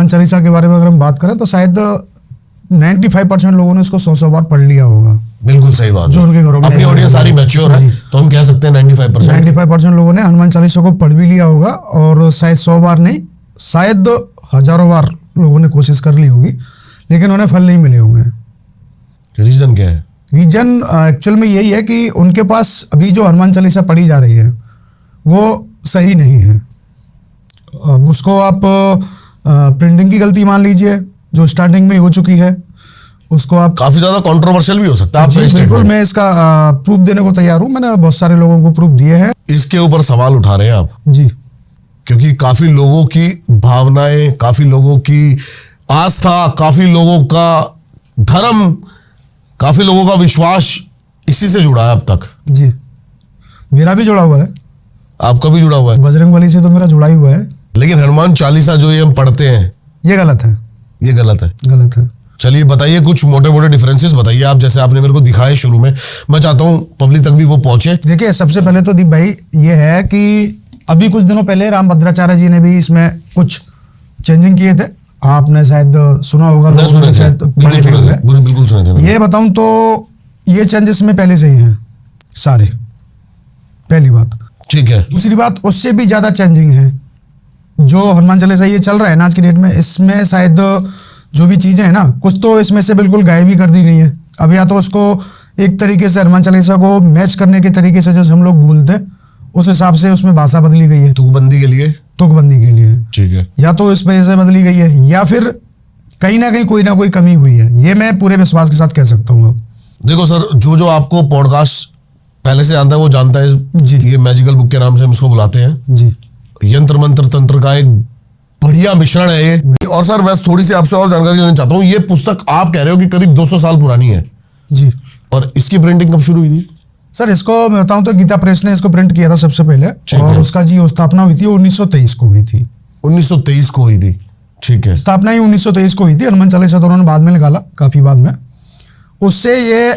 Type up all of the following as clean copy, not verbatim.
हनुमान चालीसा के बारे में अगर हम बात करें तो शायद 95% लोगों ने इसको 100 बार पढ़ लिया होगा। बिल्कुल सही बात, जो उनके घरों में अपनी ऑडियंस सारी मैच्योर है, तो हम कह सकते हैं 95% लोगों ने हनुमान चालीसा को पढ़ भी लिया होगा, और शायद 100 बार नहीं, शायद हजारों बार लोगों ने कोशिश कर ली होगी, लेकिन उन्हें फल नहीं मिले होंगे। रीजन क्या है? रीजन एक्चुअल में यही है कि उनके पास अभी जो हनुमान चालीसा पढ़ी जा रही है वो सही नहीं है। उसको आप प्रिंटिंग की गलती मान लीजिए जो स्टार्टिंग में हो चुकी है, उसको आप काफी ज्यादा कंट्रोवर्शियल भी हो सकता है। जी बिल्कुल, मैं इसका प्रूफ देने को तैयार हूं, मैंने बहुत सारे लोगों को प्रूफ दिए हैं। इसके ऊपर सवाल उठा रहे हैं आप जी, क्योंकि काफी लोगों की भावनाएं, काफी लोगों की आस्था, काफी लोगों का धर्म, काफी लोगों का विश्वास इसी से जुड़ा है अब तक। जी, मेरा भी जुड़ा हुआ है, आपका भी जुड़ा हुआ है, बजरंगबली से तो मेरा जुड़ा ही हुआ है। लेकिन हनुमान चालीसा जो ये हम पढ़ते हैं ये गलत है, ये गलत है। गलत है। चलिए बताइए, कुछ मोटे मोटे डिफरेंसेस बताइए आप, जैसे आपने मेरे को दिखाए शुरू में। मैं चाहता हूँ पब्लिक तक भी वो पहुंचे। देखिए, सबसे पहले तो दीप भाई ये है कि अभी कुछ दिनों पहले रामभद्राचार्य जी ने भी इसमें कुछ चेंजिंग किए थे, आपने शायद सुना होगा, शायद बिल्कुल सुने थे। ये बताऊं तो ये चेंजेस में पहले से ही हैं सारे, पहली बात। ठीक है। दूसरी बात, उससे भी ज्यादा चेंजिंग है जो हनुमान चालीसा ये चल रहा है ना आज की डेट में, इसमें शायद जो भी चीजें हैं ना, कुछ तो इसमें से बिल्कुल गायब ही कर दी गई है। अब या तो उसको एक तरीके से हनुमान चालीसा को मैच करने के तरीके से जैसे हम लोग बोलते हैं उस हिसाब से उसमें भाषा बदली गई है, तुकबंदी के लिए, तुकबंदी के लिए। ठीक है। या तो इस वजह से बदली गई है, या फिर कहीं ना कहीं कोई ना कोई कमी हुई है, ये मैं पूरे विश्वास के साथ कह सकता हूँ। देखो सर, जो आपको पॉडकास्ट पहले से जानता है वो जानता है जी, ये मैजिकल बुक के नाम से हम इसको बुलाते हैं जी। यंत्र मंत्र तंत्र का एक बढ़िया मिश्रण है ये। और सर मैं थोड़ी सी आपसे और जानकारी लेना चाहता हूँ, ये पुस्तक आप कह रहे हो कि करीब 200 साल पुरानी है जी, और इसकी प्रिंटिंग कब शुरू हुई थी? सर इसको मैं बताऊं तो गीता प्रेस ने इसको प्रिंट किया था सबसे पहले, और उसका जी स्थापना हुई थी 1923 को हुई थी। 1923 को हुई थी, ठीक है। स्थापना ही 1923 को हुई थी। हनुमान चालीसा तो उन्होंने बाद में निकाला, काफी बाद में। उससे ये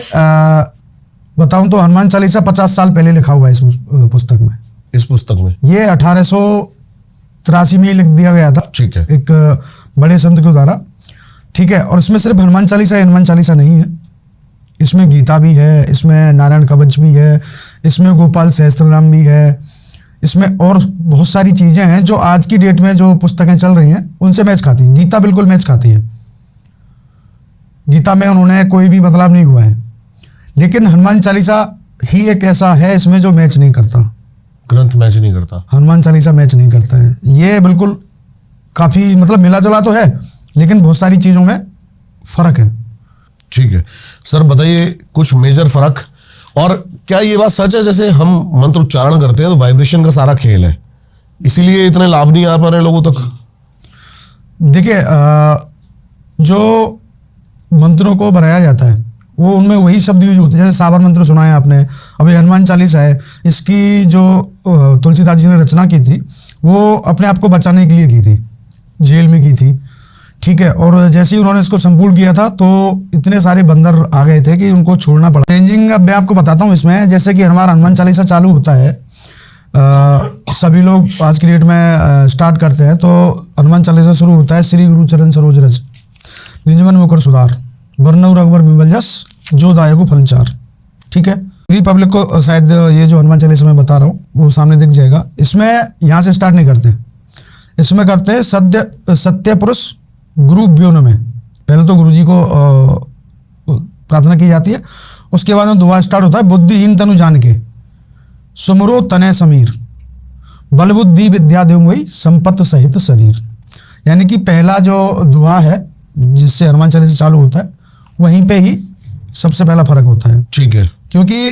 बताऊं तो हनुमान चालीसा 50 साल पहले लिखा हुआ है इस पुस्तक में। इस पुस्तक में ये 1883 में लिख दिया गया था, ठीक है, एक बड़े संत के द्वारा, ठीक है। और इसमें सिर्फ हनुमान चालीसा नहीं है, इसमें गीता भी है, इसमें नारायण कवच भी है, इसमें गोपाल सहस्त्रनाम भी है, इसमें और बहुत सारी चीजें हैं जो आज की डेट में जो पुस्तकें चल रही हैं उनसे मैच खाती हैं। गीता बिल्कुल मैच खाती है, गीता में उन्होंने कोई भी बदलाव नहीं हुआ है, लेकिन हनुमान चालीसा ही एक ऐसा है इसमें जो मैच नहीं करता, ग्रंथ मैच नहीं करता, हनुमान चालीसा मैच नहीं करता है। ये बिल्कुल काफी मतलब मिला जुला तो है, लेकिन बहुत सारी चीजों में फर्क है। ठीक है सर, बताइए कुछ मेजर फर्क। और क्या ये बात सच है, जैसे हम मंत्र उच्चारण करते हैं तो वाइब्रेशन का सारा खेल है, इसीलिए इतने लाभ नहीं आ पा रहे लोगों तक? देखिए, जो मंत्रों को बनाया जाता है वो उनमें वही शब्द यूज होते हैं। जैसे साबर मंत्र सुना है आपने, अभी हनुमान चालीसा है, इसकी जो तुलसीदास जी ने रचना की थी वो अपने आप को बचाने के लिए की थी, जेल में की थी, ठीक है। और जैसे ही उन्होंने इसको संपूर्ण किया था तो इतने सारे बंदर आ गए थे कि उनको छोड़ना पड़ा। चेंजिंग अब मैं आपको बताता हूँ इसमें, जैसे कि हमारा हनुमान चालीसा चालू होता है, सभी लोग आज की डेट में स्टार्ट करते हैं, तो हनुमान चालीसा शुरू होता है, श्री गुरु चरण सरोज रज निजमन मुकर सुधार बरनऊ रघुबर बिमल जस जो दायको फलचार, ठीक है। पूरी पब्लिक को शायद ये जो हनुमान चालीसा मैं बता रहा हूँ वो सामने दिख जाएगा। इसमें यहाँ से स्टार्ट नहीं करते, इसमें करते हैं सत्य पुरुष गुरु व्योन में। पहले तो गुरु जी को प्रार्थना की जाती है, उसके बाद में दुआ स्टार्ट होता है, बुद्धिहीन तनु जान के सुमरो तने समीर बल बुद्धि विद्या देवई संपत्त सहित शरीर। यानी कि पहला जो दुआ है जिससे हनुमान चालीसा चालू होता है वहीं पे ही सबसे पहला फर्क होता है, ठीक है। क्योंकि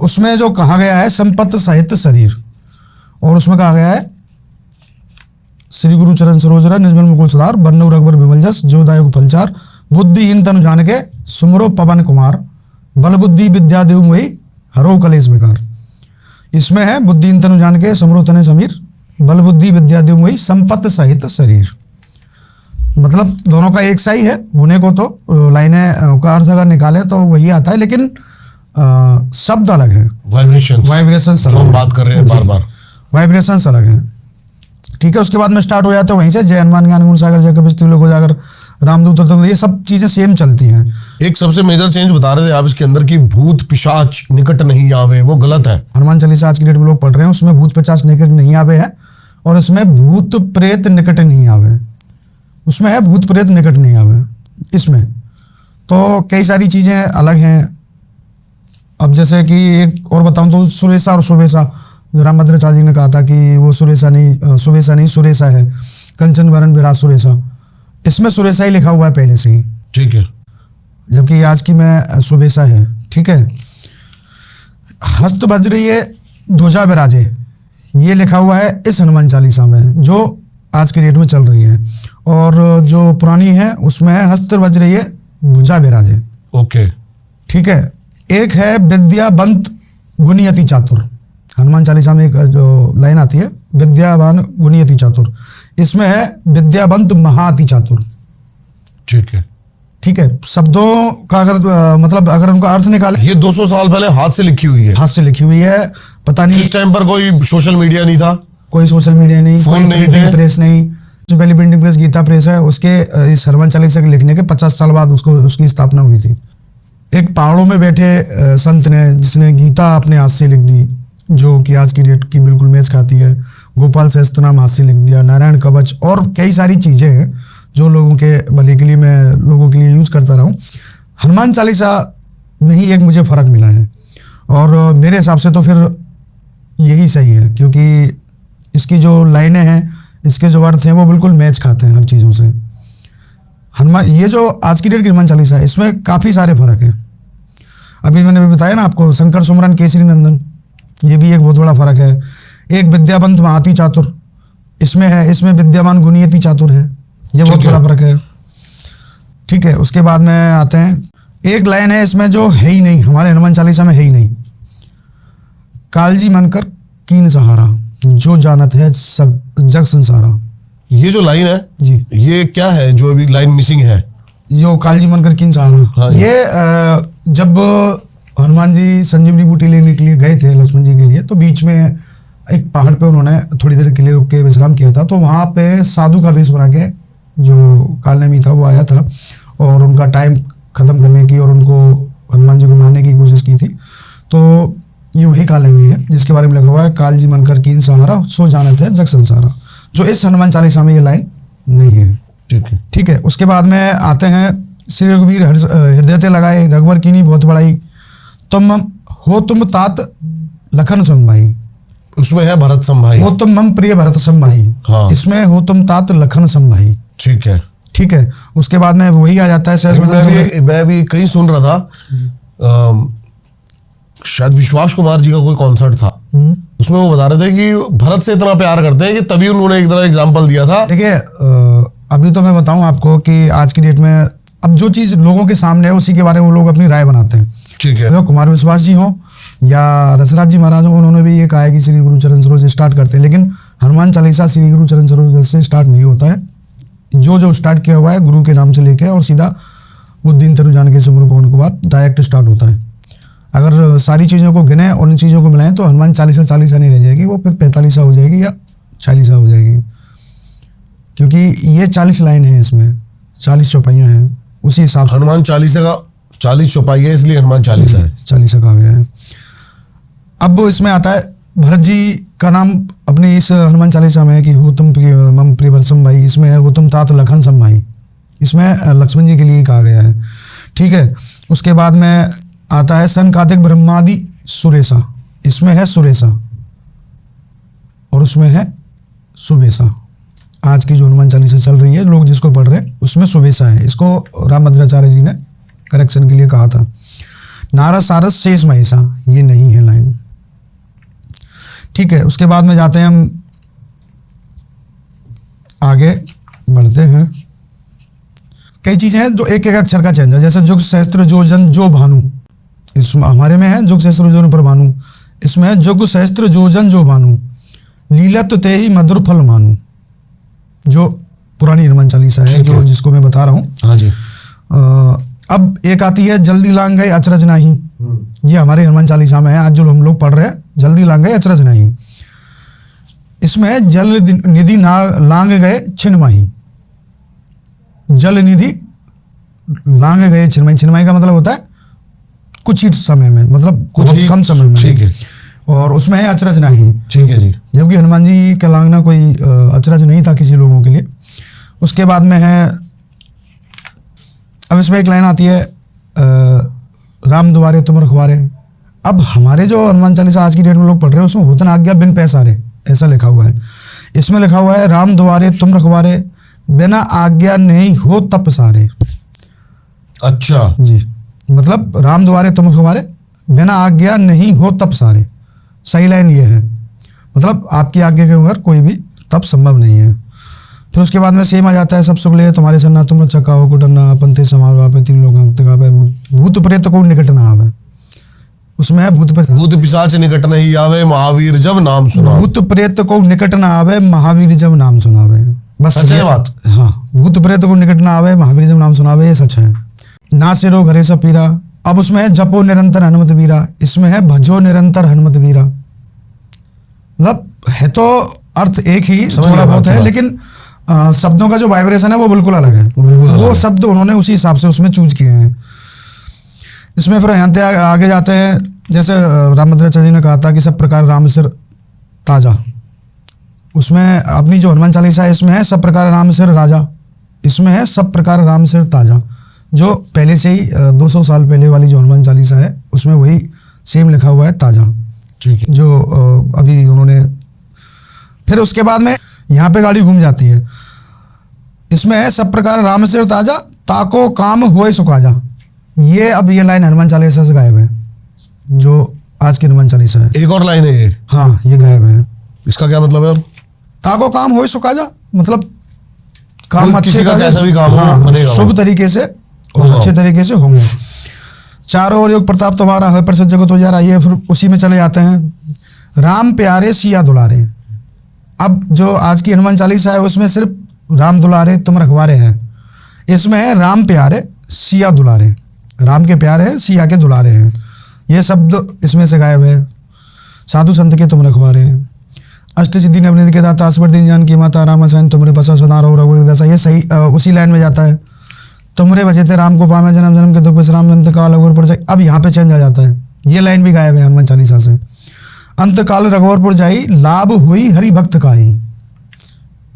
उसमें जो कहा गया है संपत्त सहित शरीर, और उसमें कहा गया है श्री गुरु चरण सरोज रज निजमन मुकुल सुधार बरनऊ रघुबर बिमल जस जो दायको फलचार बुद्धिहीन तनु जान के सुमरो पवन कुमार बल बुद्धि विद्या देव वही हरो कलेश बेकार। इसमें है बुद्धिहीन तनु जान के सुमरो तने समीर बल बुद्धि विद्या देव वही संपत्त सहित शरीर। मतलब दोनों का एक सा ही है होने को, तो लाइनें का अर्थ अगर निकाले तो वही आता है, लेकिन शब्द अलग है, वाइब्रेशन हम बात कर रहे हैं बार बार, वाइब्रेशन अलग है। ठीक है। उसके बाद में स्टार्ट हो जाता है वहीं से, जय हनुमान ज्ञान गुण सागर जय कपीस तिलोक उजागर रामदूत तो ये सब चीजें सेम चलती हैं। एक सबसे मेजर चेंज बता रहे थे आप इसके अंदर की भूत पिशाच निकट नहीं आवे, वो गलत है। हनुमान चालीसा आज की डेट में लोग पढ़ रहे हैं, उसमें भूत पिशाच निकट नहीं आवे है, और इसमें भूत प्रेत निकट नहीं आवे, उसमें है भूत प्रेत निकट नहीं आवे। इसमें तो कई सारी चीजें अलग हैं। अब जैसे कि एक और बताऊं तो सुरेशा और सुवेशा, रामभद्राचार्य जी ने कहा था कि वो सुवेशा नहीं सुरेशा है, कंचन वरण विराज सुरेशा, इसमें सुरेशा ही लिखा हुआ है पहले से ही, ठीक है, जबकि आज की में सुवेशा है। ठीक है। हस्त वज्र ये ध्वजा विराजे, ये लिखा हुआ है इस हनुमान चालीसा में जो आज के डेट में चल रही है, और जो पुरानी है उसमें है हस्त वज्र ये भुजा विराजे। ओके, ठीक है। एक है विद्यावंत गुणियति चातुर, हनुमान चालीसा में एक जो लाइन आती है विद्यावान गुणियति चातुर, इसमें है विद्यावंत महाअति चातुर। ठीक है, ठीक है। शब्दों का अगर मतलब अगर उनका अर्थ निकाले, ये 200 साल पहले हाथ से लिखी हुई है। हाथ से लिखी हुई है। पता नहीं इस टाइम पर कोई सोशल मीडिया नहीं था, कोई सोशल मीडिया नहीं, फोन कोई नहीं प्रिंटिंग थे। प्रेस नहीं। जो पहली प्रिंटिंग प्रेस गीता प्रेस है, उसके इस हनुमान चालीसा के लिखने के 50 साल बाद उसकी स्थापना हुई थी। एक पहाड़ों में बैठे संत ने, जिसने गीता अपने हाथ से लिख दी, जो कि आज की डेट की बिल्कुल मैच खाती है। गोपाल सहस्त्रनाम हाथ से लिख दिया, नारायण कवच और कई सारी चीजें हैं जो लोगों के भले के लिए मैं लोगों के लिए यूज करता रहा हूँ। हनुमान चालीसा में ही एक मुझे फर्क मिला है, और मेरे हिसाब से तो फिर यही सही है, क्योंकि इसकी जो लाइनें हैं, इसके जो अर्थ हैं, वो बिल्कुल मैच खाते हैं हर चीज़ों से। हनुमान, ये जो आज की डेट की हनुमान चालीसा है, इसमें काफ़ी सारे फर्क हैं। अभी मैंने भी बताया ना आपको, शंकर सुमरन केसरी नंदन, ये भी एक बहुत बड़ा फर्क है। एक विद्यावंत महाअति चातुर इसमें है, इसमें विद्यावान गुणियति चातुर है, ये बहुत बड़ा फर्क है। ठीक है। उसके बाद में आते हैं, एक लाइन है इसमें जो है ही नहीं, हमारे हनुमान चालीसा में है ही नहीं, कालजी मनकर कीन सहारा, जो जानत है सब जग संसारा। ये जो लाइन है जी, ये क्या है जो अभी लाइन मिसिंग है? जो कालजी मनकर कीन सहारा, हाँ, ये जब हनुमान जी संजीवनी बूटी लेने के लिए गए थे लक्ष्मण जी के लिए, तो बीच में एक पहाड़ पे उन्होंने थोड़ी देर के लिए रुक के विश्राम किया था। तो वहाँ पे साधु का वेश बना के जो कालनेमी था वो आया था, और उनका टाइम ख़त्म करने की और उनको हनुमान जी को मारने की कोशिश की थी। तो ये वही कालनेमी है जिसके बारे में लिखा हुआ है, कालजी मनकर कीन सहारा, सो जानत है जग संसारा, जो इस हनुमान चालीसा में ये लाइन नहीं है। ठीक है, ठीक है। उसके बाद में आते हैं, श्री रघुवीर हृदय ते लगाए, रघुवर कीनी बहुत बड़ाई, तुम तात लखन संभाई, उसमें है भरत संभाई, हो तुम मम प्रिय भरत संभाई। हाँ। इसमें हो तुम तात लखन संभाई। ठीक है। ठीक है। उसके बाद में वही आ जाता है सहज मैं भी कहीं सुन रहा था, शायद विश्वास कुमार जी का कोई कॉन्सर्ट था, उसमें वो बता रहे थे कि भरत से इतना प्यार करते हैं कि तभी उन्होंने एक तरह एग्जाम्पल दिया था। देखिए, अभी तो मैं बताऊं आपको कि आज की डेट में अब जो चीज लोगों के सामने है उसी के बारे में वो लोग अपनी राय बनाते हैं। ठीक है। तो कुमार विश्वास जी हों या रसराज जी महाराज हों, उन्होंने भी ये कहा है कि श्री गुरु चरण सरोज से स्टार्ट करते हैं, लेकिन हनुमान चालीसा श्री गुरु चरण सरोज से स्टार्ट नहीं होता है। जो स्टार्ट किया हुआ है गुरु के नाम से लेके और सीधा बुद्धिन तरु जान के सुमरु पवन कुमार डायरेक्ट स्टार्ट होता है। अगर सारी चीज़ों को गिने और इन चीज़ों को मिलाएं तो हनुमान चालीसा नहीं रह जाएगी, वो फिर 45 हो जाएगी या 40 हो जाएगी, क्योंकि ये 40 लाइन है, इसमें 40 चौपाइयाँ हैं। उसी हिसाब से हनुमान चालीसा का 40 चौपाई है, इसलिए हनुमान चालीसा है। 40 कहा गया है। अब इसमें आता है भरत जी का नाम अपने इस हनुमान चालीसा में है कि हो तुम मम प्रिय भरत संभाई, इसमें है हो तुम तात लखन संभाई, इसमें लक्ष्मण जी के लिए कहा गया है। ठीक है। उसके बाद में आता है सनकादिक ब्रह्मादि सुरेशा, इसमें है सुरेशा और उसमें है सुबेसा। आज की जो हनुमान चालीसा चल रही है लोग जिसको पढ़ रहे हैं उसमें सुबेसा है, इसको रामभद्राचार्य जी ने करेक्शन के लिए कहा था। नारद सारस शेष महिषा, ये नहीं है लाइन। ठीक है। उसके बाद में जाते हैं हम आगे बढ़ते हैं। कई चीजें हैं जो एक एक अक्षर का चेंज है, जैसे जुग सहस्त्र जो जन जो भानु, इसमें हमारे में है जुग सहस्त्र जो पर भानु, इसमें है जुग सहस्त्र जो जन जो भानु, लीलत ते ही मधुर फल मानू, जो पुरानी हनुमान चालीसा है जो जिसको मैं बता रहा हूँ। हाँ जी। अब एक आती है जल्दी लांग गए अचरज नाही, ये हमारे हनुमान चालीसा में है आज जो हम लोग पढ़ रहे हैं, जल्दी लांग गए अचरज नहीं। इसमें जल निधि लांग गए छिन्नमाही, जल निधि लांग गए छिन्नमाही। छिन्नमाही का मतलब होता है कुछ ही समय में, मतलब कुछ ही कम समय में। ठीक है। और उसमें है अचरज नहीं। ठीक है जी। जबकि हनुमान जी का लांगना कोई अचरज नहीं था किसी लोगों के लिए। उसके बाद में है, अब इसमें एक लाइन आती है राम दुआरे तुम रखवारे। अब हमारे जो हनुमान चालीसा आज की डेट में लोग पढ़ रहे हैं उसमें होतन आज्ञा बिन पैसारे ऐसा लिखा हुआ है। इसमें लिखा हुआ है राम दुआरे तुम रखवारे, बिना आज्ञा नहीं हो तप सारे। अच्छा जी, मतलब राम दुआरे तुम रखवारे, बिना आज्ञा नहीं हो तप सारे। सही लाइन ये है, मतलब आपकी आज्ञा के बगैर कोई भी तप संभव नहीं है। फिर उसके बाद में सेम आ जाता है सब सुख ले तुम्हारे सन्ना तुम रक्षा हो कुटन्ना अपन ते समारो आपे तीन लोग भूत प्रेत को निकट ना आवे। उसमें है भूत पिशाच निकट नहीं आवे महावीर जब नाम सुना। भूत प्रेत को निकट ना आवे महावीर जब नाम सुनावे। बस सच है बात। हाँ, भूत प्रेत को निकट ना आवे महावीर जब नाम सुनावे, ये सच है। ना सिरो घरे सा पीरा। अब उसमें है जपो निरंतर हनुमत वीरा, इसमें है भजो निरंतर हनुमत वीरा। मतलब है तो अर्थ एक ही, थोड़ा बहुत है, लेकिन शब्दों का जो वाइब्रेशन है वो बिल्कुल अलग है। वो शब्द उन्होंने उसी हिसाब से उसमें चूज किए हैं। इसमें फिर यहाँ से आगे जाते हैं, जैसे रामभद्राचार्य जी ने कहा था कि सब प्रकार राम सिर ताजा। उसमें अपनी जो हनुमान चालीसा है इसमें है सब प्रकार राम सिर राजा, इसमें है सब प्रकार राम सिर ताजा। जो पहले से ही 200 साल पहले वाली जो हनुमान चालीसा है उसमें वही सेम लिखा हुआ है ताजा। ठीक है। जो अभी उन्होंने, फिर उसके बाद में यहाँ पे गाड़ी घूम जाती है। इसमें है सब प्रकार राम सिर ताजा, ताको काम होए सुखाजा। ये अब ये लाइन हनुमान चालीसा से गायब है, जो आज की हनुमान चालीसा है। एक और लाइन है ये। हाँ, ये गायब है। इसका क्या मतलब है? ताको काम होए सुखाजा, मतलब काम अच्छे किसी का कैसा भी काम हो, हाँ, बनेगा शुभ तरीके से और अच्छे तरीके से होंगे। चारों ओर योग प्रताप तुम्हारा है पर जगत तो यार। आइए फिर उसी में चले जाते हैं। राम प्यारे सिया दुलारे। अब जो आज की हनुमान चालीसा है उसमें सिर्फ राम दुलारे तुम रखवारे हैं। इसमें है राम प्यारे सिया दुलारे, राम के प्यारे हैं सिया के दुलारे हैं। ये शब्द इसमें से गायब है। साधु संत के तुम रखवारे, अष्ट सिद्धि नवनिधि के दाता, असवर दिन जान की माता, राम रसायन तुमरे बसा सदा रहो रघुवीर दासा। ये सही उसी लाइन में जाता है। तुमरे बचे थे राम को पावे जन्म जन्म के दुख विश्राम अंत काल रघुवर जाई। अब यहाँ पे चेंज आ जाता है, ये लाइन भी गायब है हनुमान चालीसा से। अंत काल रघुवरपुर जाई, लाभ हुई हरि भक्त काई।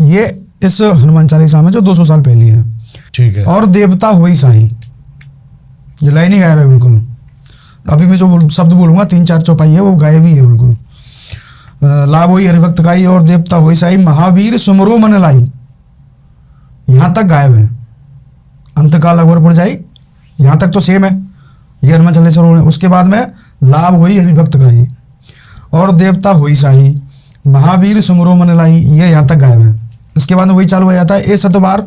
ये इस हनुमान चालीसा में जो 200 साल पहले है। ठीक है। और देवता हुई साई, ये लाइन ही गायब है बिल्कुल। अभी मैं जो शब्द बोलूंगा 3-4 चौपाई है वो गायब ही है बिल्कुल। लाभ हुई हरिभक्त काई और देवता हुई साई, महावीर सुमरो मन लाई। यहां तक गायब है। अंतकाल रघुवरपुर जाई, यहां तक तो सेम है, ये हनुमान चालीसा। उसके बाद में लाभ हुई हरिभक्त काई और देवता हुई साई, महावीर सुमरो मन लाई, ये यहां तक गायब है। इसके बाद में वही चालू हो जाता है। ए सतबार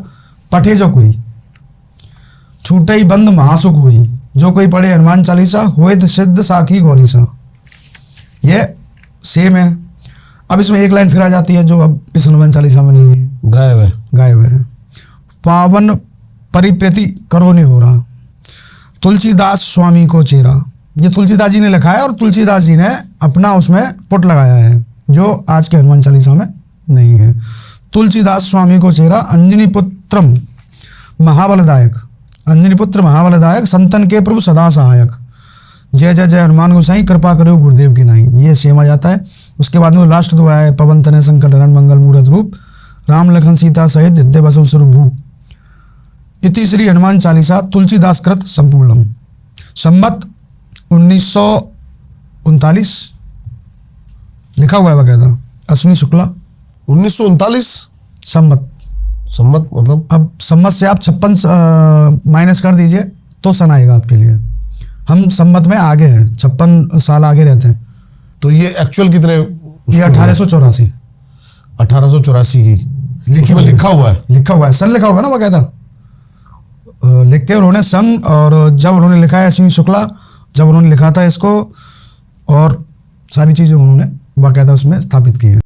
पठे जो कोई, छूटे ही बंद महासुख हुई। जो कोई पढ़े हनुमान चालीसा होए सिद्ध साखी गौरी सा। ये सेम है। अब इसमें एक लाइन फिर आ जाती है जो अब इस हनुमान चालीसा में नहीं है, गायब है। गायब है। पावन परिप्रति करो ने हो रहा, तुलसीदास स्वामी को चेरा। ये तुलसीदास जी ने लिखा है और तुलसीदास जी ने अपना उसमें पुट लगाया है, जो आज के हनुमान चालीसा में नहीं है। तुलसीदास स्वामी को चेरा, अंजनी पुत्रम महाबलदायक, अंजनी पुत्र महाबलदायक, संतन के प्रभु सदा सहायक। जय जय जय हनुमान गोसाई, कृपा करो गुरुदेव की नाई। ये सेम आ जाता है। उसके बाद में लास्ट दुआ है, पवन तनय संकट हरण मंगल मूरत रूप, राम लखन सीता सहित हृदय बसु स्वरूप भूप। इति श्री हनुमान चालीसा तुलसीदास कृत संपूर्णम। संमत 1939 लिखा हुआ है बकायदा, अश्विनी शुक्ला 1939 संमत। सम्मत मतलब? अब सम्मत से आप 56 माइनस कर दीजिए तो सन आएगा आपके लिए। हम सम्मत में आगे हैं, 56 साल आगे रहते हैं। तो ये एक्चुअल कितने? ये 1884 की उसमें लिखा हुआ है। लिखा हुआ है, सन लिखा हुआ है ना बकायदा। लिख के उन्होंने सन, और जब उन्होंने लिखा है अश्विनी शुक्ला, जब उन्होंने लिखा था इसको, और सारी चीज़ें उन्होंने बाकायदा उसमें स्थापित की हैं।